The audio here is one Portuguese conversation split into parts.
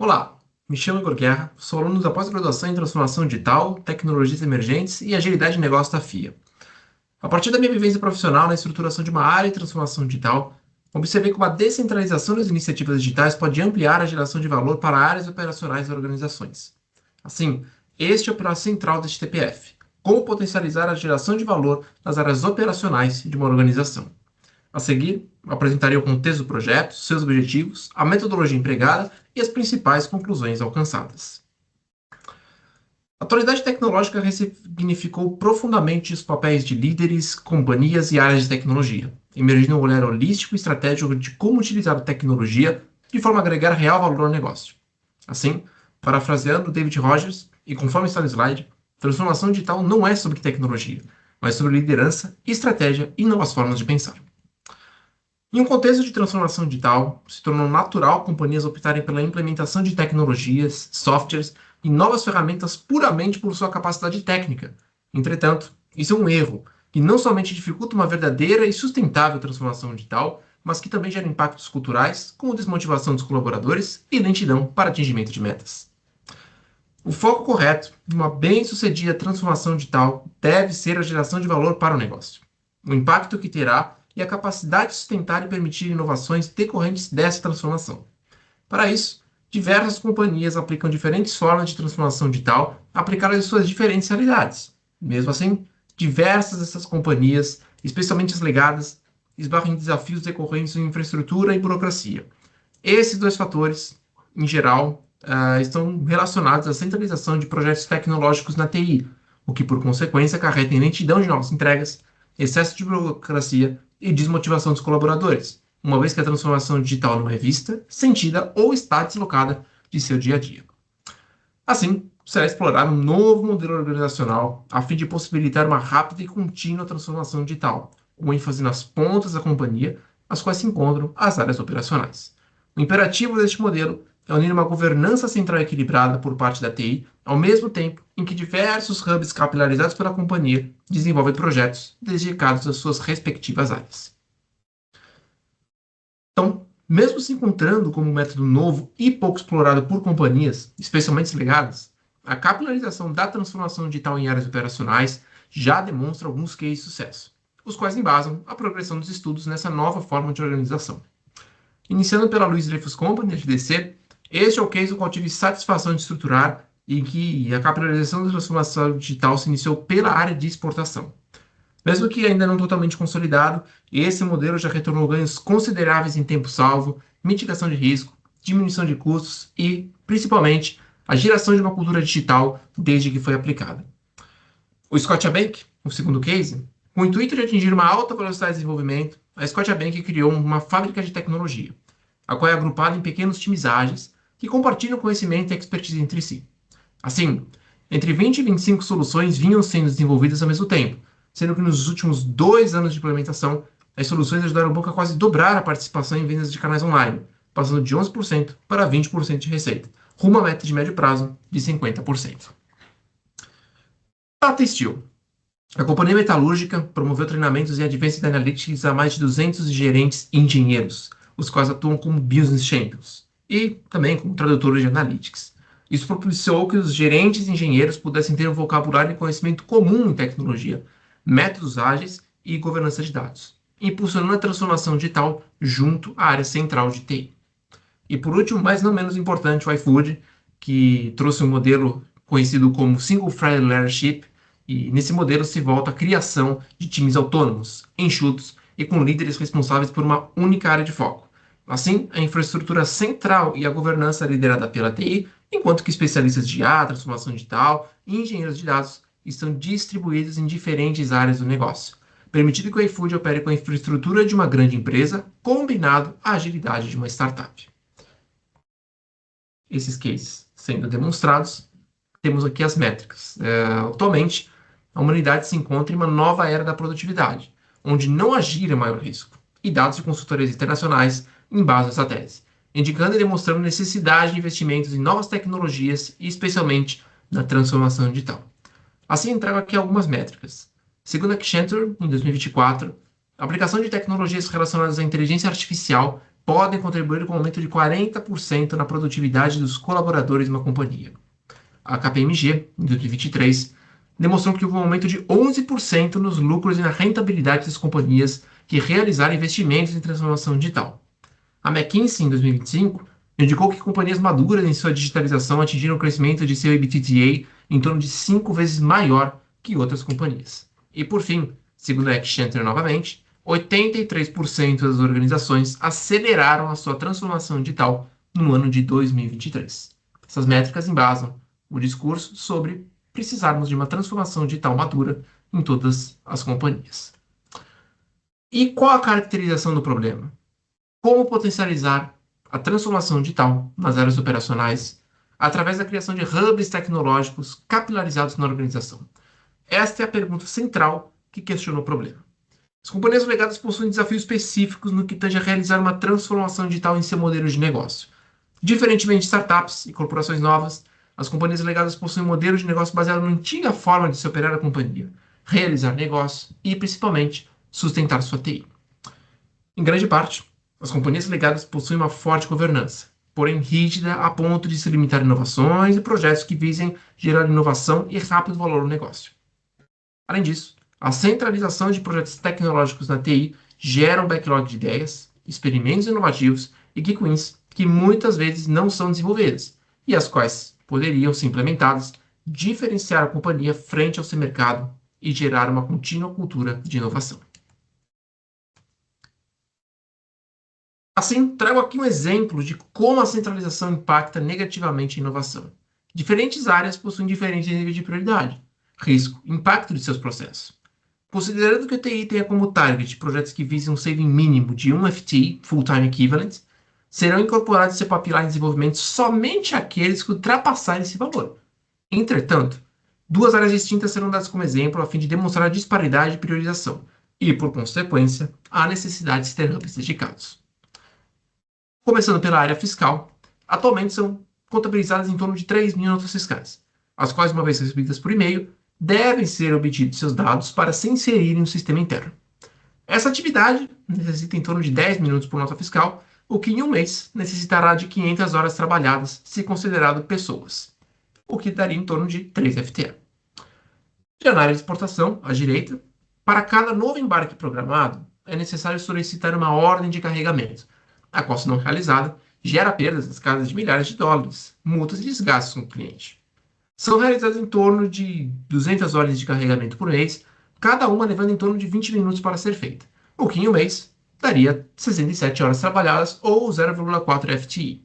Olá, me chamo Igor Guerra, sou aluno da pós-graduação em Transformação Digital, Tecnologias Emergentes e Agilidade de Negócio da FIA. A partir da minha vivência profissional na estruturação de uma área de transformação digital, observei como a descentralização das iniciativas digitais pode ampliar a geração de valor para áreas operacionais das organizações. Assim, este é o pilar central deste TPF: como potencializar a geração de valor nas áreas operacionais de uma organização. A seguir, apresentarei o contexto do projeto, seus objetivos, a metodologia empregada e as principais conclusões alcançadas. A atualidade tecnológica ressignificou profundamente os papéis de líderes, companhias e áreas de tecnologia, emergindo um olhar holístico e estratégico de como utilizar a tecnologia de forma a agregar real valor ao negócio. Assim, parafraseando David Rogers, e conforme está no slide, transformação digital não é sobre tecnologia, mas sobre liderança, estratégia e novas formas de pensar. Em um contexto de transformação digital, se tornou natural companhias optarem pela implementação de tecnologias, softwares e novas ferramentas puramente por sua capacidade técnica. Entretanto, isso é um erro, que não somente dificulta uma verdadeira e sustentável transformação digital, mas que também gera impactos culturais, como desmotivação dos colaboradores e lentidão para atingimento de metas. O foco correto de uma bem-sucedida transformação digital deve ser a geração de valor para o negócio, o impacto que terá e a capacidade de sustentar e permitir inovações decorrentes dessa transformação. Para isso, diversas companhias aplicam diferentes formas de transformação digital aplicadas em suas diferentes realidades. Mesmo assim, diversas dessas companhias, especialmente as legadas, esbarram em desafios decorrentes em infraestrutura e burocracia. Esses dois fatores, em geral, estão relacionados à centralização de projetos tecnológicos na TI, o que, por consequência, acarreta em lentidão de novas entregas, excesso de burocracia e desmotivação dos colaboradores, uma vez que a transformação digital não é vista, sentida ou está deslocada de seu dia a dia. Assim, será explorado um novo modelo organizacional a fim de possibilitar uma rápida e contínua transformação digital, com ênfase nas pontas da companhia, as quais se encontram as áreas operacionais. O imperativo deste modelo é unir uma governança central equilibrada por parte da TI, ao mesmo tempo em que diversos hubs capilarizados pela companhia desenvolvem projetos dedicados às suas respectivas áreas. Então, mesmo se encontrando como um método novo e pouco explorado por companhias, especialmente legadas, a capilarização da transformação digital em áreas operacionais já demonstra alguns cases de sucesso, os quais embasam a progressão dos estudos nessa nova forma de organização. Iniciando pela Louis Dreyfus Company, FDC, este é o case do qual tive satisfação de estruturar e que a capilarização da transformação digital se iniciou pela área de exportação. Mesmo que ainda não totalmente consolidado, esse modelo já retornou ganhos consideráveis em tempo salvo, mitigação de risco, diminuição de custos e, principalmente, a geração de uma cultura digital desde que foi aplicada. O Scotiabank, o segundo case, com o intuito de atingir uma alta velocidade de desenvolvimento, a Scotiabank criou uma fábrica de tecnologia, a qual é agrupada em pequenos times ágeis que compartilham conhecimento e expertise entre si. Assim, entre 20 e 25 soluções vinham sendo desenvolvidas ao mesmo tempo, sendo que nos últimos 2 anos de implementação, as soluções ajudaram o banco a quase dobrar a participação em vendas de canais online, passando de 11% para 20% de receita, rumo à meta de médio prazo de 50%. Tata Steel. A companhia metalúrgica promoveu treinamentos em Advanced Analytics a mais de 200 gerentes e engenheiros, os quais atuam como Business Champions, e também como tradutores de Analytics. Isso propiciou que os gerentes e engenheiros pudessem ter um vocabulário e conhecimento comum em tecnologia, métodos ágeis e governança de dados, impulsionando a transformação digital junto à área central de TI. E por último, mas não menos importante, o iFood, que trouxe um modelo conhecido como Single Threaded Leadership, e nesse modelo se volta à criação de times autônomos, enxutos e com líderes responsáveis por uma única área de foco. Assim, a infraestrutura central e a governança é liderada pela TI, enquanto que especialistas de IA, transformação digital e engenheiros de dados estão distribuídos em diferentes áreas do negócio, permitindo que o iFood opere com a infraestrutura de uma grande empresa, combinado à agilidade de uma startup. Esses cases sendo demonstrados, temos aqui as métricas. Atualmente, a humanidade se encontra em uma nova era da produtividade, onde não agir é maior risco, e dados de consultorias internacionais embasam essa tese, indicando e demonstrando necessidade de investimentos em novas tecnologias e especialmente na transformação digital. Assim, trago aqui algumas métricas. Segundo a Accenture, em 2024, a aplicação de tecnologias relacionadas à inteligência artificial podem contribuir com um aumento de 40% na produtividade dos colaboradores de uma companhia. A KPMG, em 2023, demonstrou que houve um aumento de 11% nos lucros e na rentabilidade das companhias que realizaram investimentos em transformação digital. A McKinsey, em 2025, indicou que companhias maduras em sua digitalização atingiram um crescimento de seu EBITDA em torno de 5 vezes maior que outras companhias. E, por fim, segundo a Accenture novamente, 83% das organizações aceleraram a sua transformação digital no ano de 2023. Essas métricas embasam o discurso sobre precisarmos de uma transformação digital madura em todas as companhias. E qual a caracterização do problema? Como potencializar a transformação digital nas áreas operacionais através da criação de hubs tecnológicos capilarizados na organização? Esta é a pergunta central que questiona o problema. As companhias legadas possuem desafios específicos no que tange a realizar uma transformação digital em seu modelo de negócio. Diferentemente de startups e corporações novas, as companhias legadas possuem um modelo de negócio baseado na antiga forma de se operar a companhia, realizar negócio e, principalmente, sustentar sua TI. Em grande parte, as companhias legadas possuem uma forte governança, porém rígida a ponto de se limitar a inovações e projetos que visem gerar inovação e rápido valor no negócio. Além disso, a centralização de projetos tecnológicos na TI gera um backlog de ideias, experimentos inovativos e quick wins que muitas vezes não são desenvolvidas e as quais poderiam ser implementadas, diferenciar a companhia frente ao seu mercado e gerar uma contínua cultura de inovação. Assim, trago aqui um exemplo de como a centralização impacta negativamente a inovação. Diferentes áreas possuem diferentes níveis de prioridade, risco e impacto de seus processos. Considerando que o TI tenha como target projetos que visem um saving mínimo de 1 FTE, Full-Time Equivalent, serão incorporados em seu pipeline de desenvolvimento somente aqueles que ultrapassarem esse valor. Entretanto, duas áreas distintas serão dadas como exemplo a fim de demonstrar a disparidade de priorização e, por consequência, a necessidade de ter hubs dedicados. Começando pela área fiscal, atualmente são contabilizadas em torno de 3.000 notas fiscais, as quais, uma vez recebidas por e-mail, devem ser obtidos seus dados para se inserirem no sistema interno. Essa atividade necessita em torno de 10 minutos por nota fiscal, o que em um mês necessitará de 500 horas trabalhadas, se considerado pessoas, o que daria em torno de 3 FTE. Já na área de exportação, à direita, para cada novo embarque programado, é necessário solicitar uma ordem de carregamento, a qual, se não realizada, gera perdas nas casas de milhares de dólares, multas e desgastes com o cliente. São realizadas em torno de 200 ordens de carregamento por mês, cada uma levando em torno de 20 minutos para ser feita, o que em um mês daria 67 horas trabalhadas ou 0,4 FTE.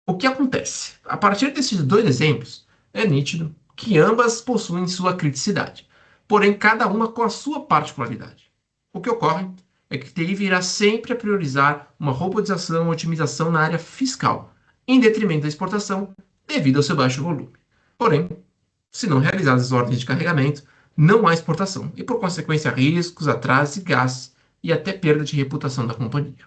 O que acontece? A partir desses dois exemplos, é nítido que ambas possuem sua criticidade, porém cada uma com a sua particularidade. O que ocorre é que TI virá sempre a priorizar uma robotização ou otimização na área fiscal, em detrimento da exportação, devido ao seu baixo volume. Porém, se não realizadas as ordens de carregamento, não há exportação e, por consequência, riscos, atrasos e gastos e até perda de reputação da companhia.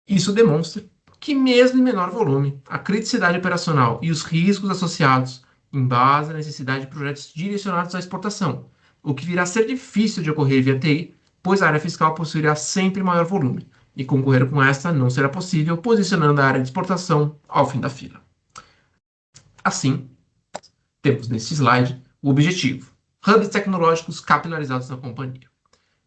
Isso demonstra que, mesmo em menor volume, a criticidade operacional e os riscos associados embasam a necessidade de projetos direcionados à exportação, o que virá a ser difícil de ocorrer via TI, pois a área fiscal possuirá sempre maior volume, e concorrer com esta não será possível, posicionando a área de exportação ao fim da fila. Assim, temos nesse slide o objetivo: hubs tecnológicos capilarizados na companhia.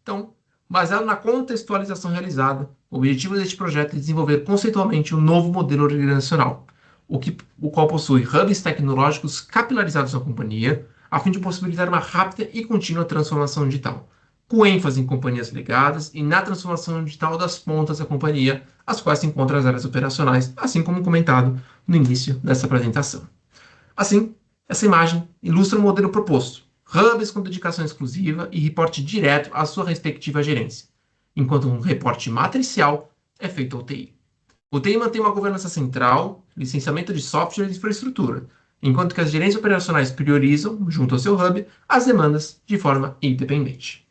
Então, baseado na contextualização realizada, o objetivo deste projeto é desenvolver conceitualmente um novo modelo organizacional, o qual possui hubs tecnológicos capilarizados na companhia, a fim de possibilitar uma rápida e contínua transformação digital, com ênfase em companhias ligadas e na transformação digital das pontas da companhia, as quais se encontram as áreas operacionais, assim como comentado no início dessa apresentação. Assim, essa imagem ilustra o modelo proposto: hubs com dedicação exclusiva e reporte direto à sua respectiva gerência, enquanto um reporte matricial é feito ao TI. O TI mantém uma governança central, licenciamento de software e infraestrutura, enquanto que as gerências operacionais priorizam, junto ao seu hub, as demandas de forma independente.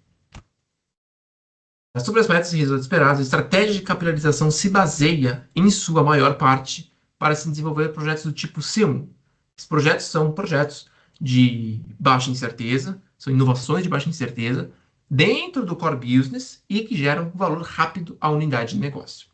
Sobre as metas e resultados esperados, a estratégia de capilarização se baseia, em sua maior parte, para se desenvolver projetos do tipo C1. Esses projetos são projetos de baixa incerteza, são inovações de baixa incerteza, dentro do core business e que geram valor rápido à unidade de negócio.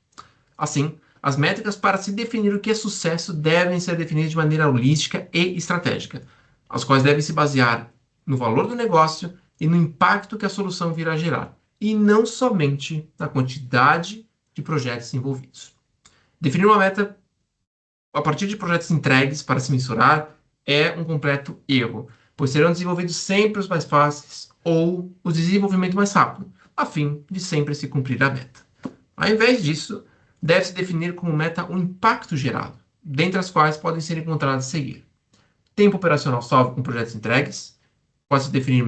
Assim, as métricas para se definir o que é sucesso devem ser definidas de maneira holística e estratégica, as quais devem se basear no valor do negócio e no impacto que a solução virá gerar, e não somente na quantidade de projetos envolvidos. Definir uma meta a partir de projetos entregues para se mensurar é um completo erro, pois serão desenvolvidos sempre os mais fáceis ou o desenvolvimento mais rápido, a fim de sempre se cumprir a meta. Ao invés disso, deve-se definir como meta o impacto gerado, dentre as quais podem ser encontradas a seguir: tempo operacional salvo com projetos entregues, pode-se definir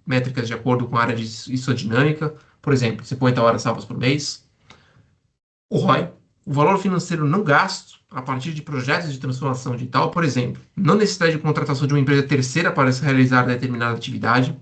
métricas de acordo com a área e sua dinâmica, por exemplo, 50 horas salvas por mês. O ROI, o valor financeiro não gasto a partir de projetos de transformação digital, por exemplo, não necessidade de contratação de uma empresa terceira para se realizar determinada atividade.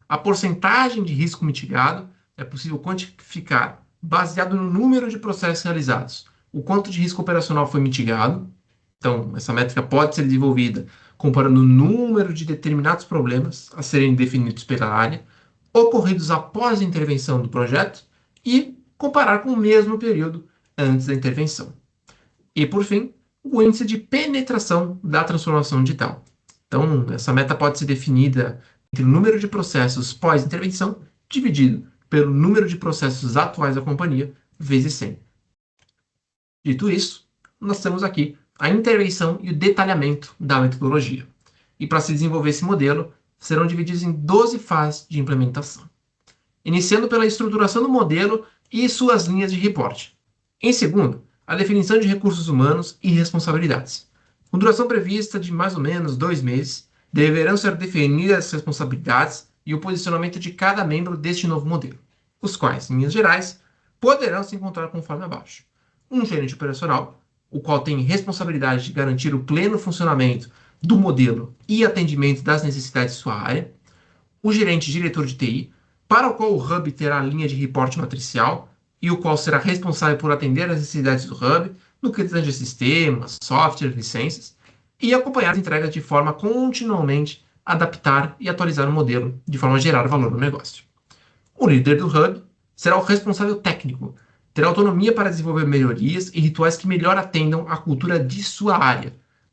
A porcentagem de risco mitigado é possível quantificar baseado no número de processos realizados, o quanto de risco operacional foi mitigado. Então, essa métrica pode ser desenvolvida comparando o número de determinados problemas a serem definidos pela área, ocorridos após a intervenção do projeto, e comparar com o mesmo período antes da intervenção. E, por fim, o índice de penetração da transformação digital. Então, essa meta pode ser definida entre o número de processos pós-intervenção dividido pelo número de processos atuais da companhia, vezes 100. Dito isso, nós temos aqui a intervenção e o detalhamento da metodologia. E para se desenvolver esse modelo, serão divididos em 12 fases de implementação. Iniciando pela estruturação do modelo e suas linhas de reporte. Em segundo, a definição de recursos humanos e responsabilidades. Com duração prevista de mais ou menos 2 meses, deverão ser definidas as responsabilidades e o posicionamento de cada membro deste novo modelo, os quais, em linhas gerais, poderão se encontrar conforme abaixo: um gerente operacional, o qual tem responsabilidade de garantir o pleno funcionamento do modelo e atendimento das necessidades de sua área; o gerente diretor de TI, para o qual o Hub terá a linha de reporte matricial e o qual será responsável por atender às necessidades do Hub no que tange a sistemas, software, licenças, e acompanhar as entregas de forma a continuamente adaptar e atualizar o modelo de forma a gerar valor no negócio. O líder do Hub será o responsável técnico, terá autonomia para desenvolver melhorias e rituais que melhor atendam à cultura de sua área.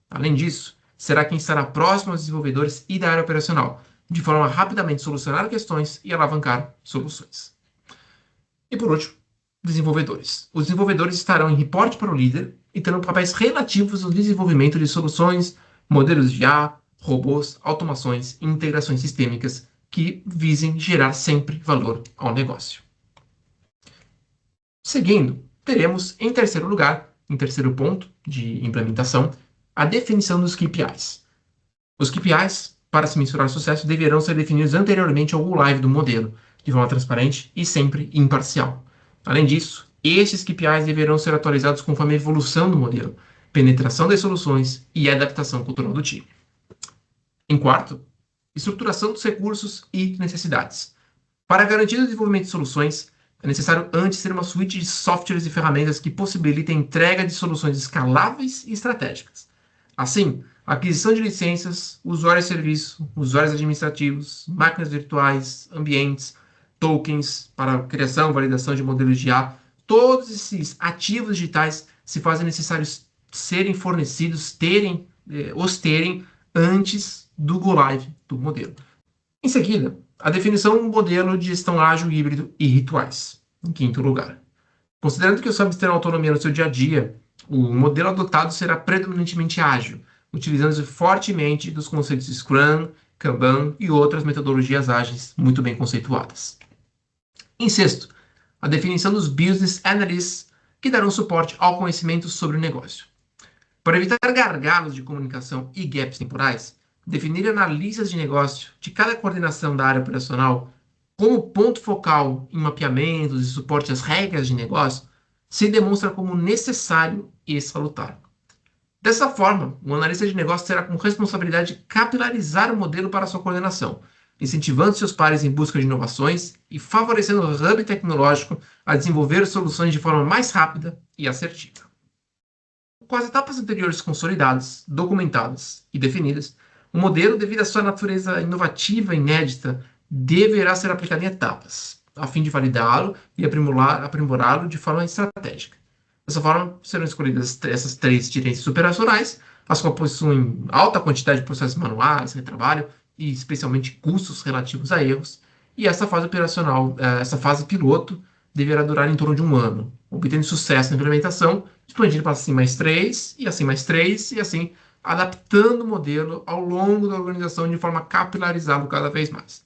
Além disso, será quem estará próximo aos desenvolvedores e da área operacional, de forma a rapidamente solucionar questões e alavancar soluções. E por último, desenvolvedores. Os desenvolvedores estarão em reporte para o líder e terão papéis relativos ao desenvolvimento de soluções, modelos de IA, robôs, automações e integrações sistêmicas que visem gerar sempre valor ao negócio. Seguindo, teremos em terceiro lugar, em terceiro ponto de implementação, a definição dos KPIs. Os KPIs, para se mensurar o sucesso, deverão ser definidos anteriormente ao go-live do modelo, de forma transparente e sempre imparcial. Além disso, estes KPIs deverão ser atualizados conforme a evolução do modelo, penetração das soluções e adaptação cultural do time. Em quarto, estruturação dos recursos e necessidades. Para garantir o desenvolvimento de soluções, é necessário antes ter uma suíte de softwares e ferramentas que possibilitem a entrega de soluções escaláveis e estratégicas. Assim, a aquisição de licenças, usuários de serviço, usuários administrativos, máquinas virtuais, ambientes, tokens para a criação e validação de modelos de IA, todos esses ativos digitais se fazem necessários serem fornecidos, terem antes do go-live do modelo. Em seguida, a definição de um modelo de gestão ágil, híbrido e rituais. Em quinto lugar, considerando que os hubs terão autonomia no seu dia a dia, o modelo adotado será predominantemente ágil, utilizando-se fortemente dos conceitos Scrum, Kanban e outras metodologias ágeis muito bem conceituadas. Em sexto, a definição dos Business Analysts, que darão suporte ao conhecimento sobre o negócio. Para evitar gargalos de comunicação e gaps temporais, definir analistas de negócio de cada coordenação da área operacional como ponto focal em mapeamentos e suporte às regras de negócio se demonstra como necessário e salutar. Dessa forma, o analista de negócio terá como responsabilidade capilarizar o modelo para sua coordenação, incentivando seus pares em busca de inovações e favorecendo o hub tecnológico a desenvolver soluções de forma mais rápida e assertiva. Com as etapas anteriores consolidadas, documentadas e definidas, o modelo, devido à sua natureza inovativa e inédita, deverá ser aplicado em etapas, a fim de validá-lo e aprimorá-lo de forma estratégica. Dessa forma, serão escolhidas essas três diretrizes operacionais, as quais possuem alta quantidade de processos manuais, retrabalho e especialmente custos relativos a erros. E essa fase operacional, essa fase piloto, deverá durar em torno de um ano, obtendo sucesso na implementação, expandindo para assim mais três, e assim mais três, e assim adaptando o modelo ao longo da organização de forma capilarizada cada vez mais.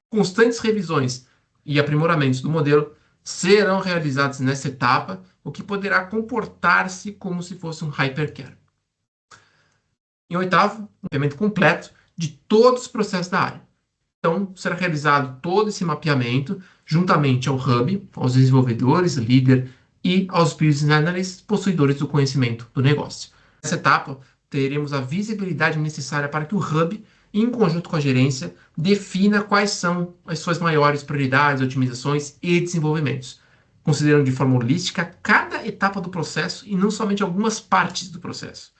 Constantes revisões e aprimoramentos do modelo serão realizados nessa etapa, o que poderá comportar-se como se fosse um hypercare. Em oitavo, um mapeamento completo de todos os processos da área. Então, será realizado todo esse mapeamento juntamente ao Hub, aos desenvolvedores, líder e aos business analysts, possuidores do conhecimento do negócio. Nessa etapa, teremos a visibilidade necessária para que o Hub, em conjunto com a gerência, defina quais são as suas maiores prioridades, otimizações e desenvolvimentos, considerando de forma holística cada etapa do processo e não somente algumas partes do processo.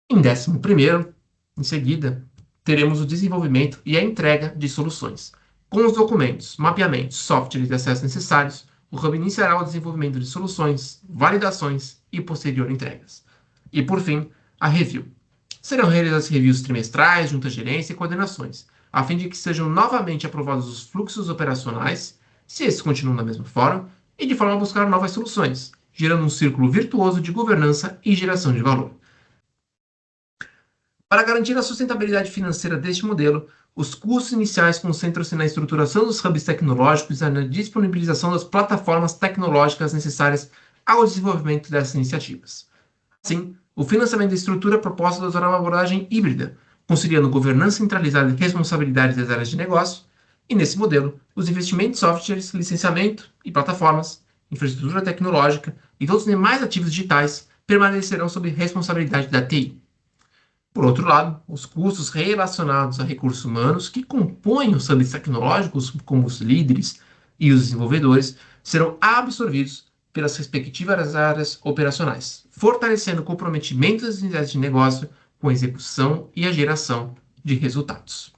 Em 11º, em seguida, teremos o desenvolvimento e a entrega de soluções. Com os documentos, mapeamentos, softwares de acesso necessários, o Hub iniciará o desenvolvimento de soluções, validações e posterior entregas. E, por fim, a review. Serão realizadas reviews trimestrais junto à gerência e coordenações, a fim de que sejam novamente aprovados os fluxos operacionais, se esses continuam da mesma forma, e de forma a buscar novas soluções, gerando um círculo virtuoso de governança e geração de valor. Para garantir a sustentabilidade financeira deste modelo, os custos iniciais concentram-se na estruturação dos hubs tecnológicos e na disponibilização das plataformas tecnológicas necessárias ao desenvolvimento dessas iniciativas. Assim, o financiamento da estrutura proposta adotará uma abordagem híbrida, conciliando governança centralizada e responsabilidade das áreas de negócio, e nesse modelo, os investimentos em softwares, licenciamento e plataformas, infraestrutura tecnológica e todos os demais ativos digitais permanecerão sob responsabilidade da TI. Por outro lado, os custos relacionados a recursos humanos que compõem os hubs tecnológicos, como os líderes e os desenvolvedores, serão absorvidos pelas respectivas áreas operacionais, fortalecendo o comprometimento das unidades de negócio com a execução e a geração de resultados.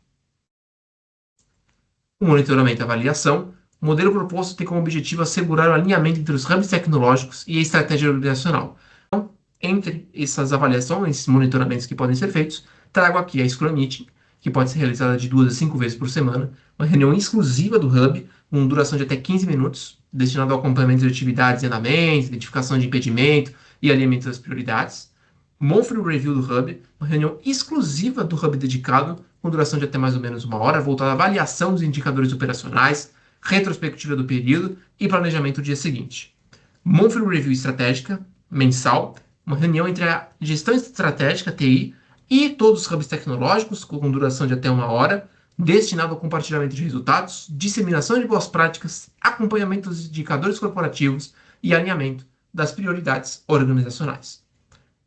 O monitoramento e avaliação. O modelo proposto tem como objetivo assegurar o alinhamento entre os hubs tecnológicos e a estratégia organizacional. Então, entre essas avaliações, esses monitoramentos que podem ser feitos, trago aqui a Scrum Meeting, que pode ser realizada de 2 a 5 vezes por semana, uma reunião exclusiva do Hub, com duração de até 15 minutos, destinado ao acompanhamento de atividades em andamento, identificação de impedimento e alinhamento das prioridades. Monthly Review do Hub, uma reunião exclusiva do Hub dedicado, com duração de até mais ou menos 1 hora, voltada à avaliação dos indicadores operacionais, retrospectiva do período e planejamento do dia seguinte. Monthly Review estratégica, mensal, uma reunião entre a gestão estratégica, TI, e todos os hubs tecnológicos, com duração de até 1 hora, destinado ao compartilhamento de resultados, disseminação de boas práticas, acompanhamento dos indicadores corporativos e alinhamento das prioridades organizacionais.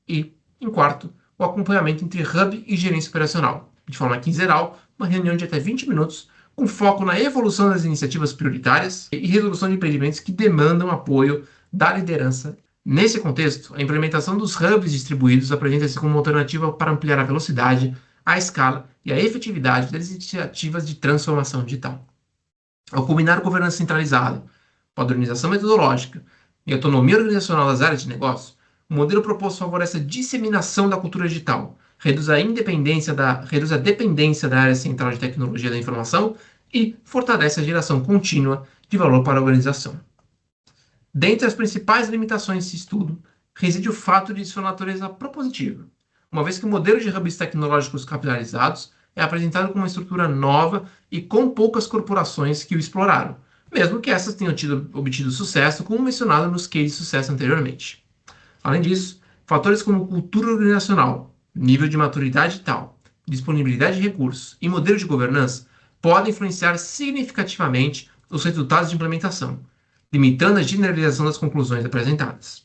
E, em quarto, o acompanhamento entre hub e gerência operacional, de forma quinzenal, uma reunião de até 20 minutos, com foco na evolução das iniciativas prioritárias e resolução de impedimentos que demandam apoio da liderança. Nesse contexto, a implementação dos hubs distribuídos apresenta-se como uma alternativa para ampliar a velocidade, a escala e a efetividade das iniciativas de transformação digital. Ao combinar governança centralizada, padronização metodológica e autonomia organizacional das áreas de negócio, o modelo proposto favorece a disseminação da cultura digital, reduz a dependência da área central de tecnologia da informação e fortalece a geração contínua de valor para a organização. Dentre as principais limitações desse estudo, reside o fato de sua natureza propositiva, uma vez que o modelo de hubs tecnológicos capilarizados é apresentado como uma estrutura nova e com poucas corporações que o exploraram, mesmo que essas tenham obtido sucesso, como mencionado nos cases de sucesso anteriormente. Além disso, fatores como cultura organizacional, nível de maturidade digital, disponibilidade de recursos e modelo de governança podem influenciar significativamente os resultados de implementação, limitando a generalização das conclusões apresentadas.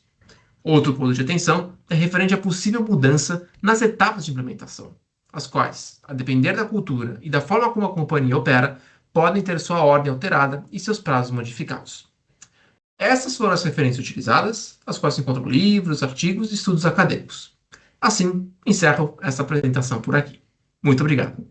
Outro ponto de atenção é referente à possível mudança nas etapas de implementação, as quais, a depender da cultura e da forma como a companhia opera, podem ter sua ordem alterada e seus prazos modificados. Essas foram as referências utilizadas, as quais se encontram livros, artigos e estudos acadêmicos. Assim, encerro essa apresentação por aqui. Muito obrigado.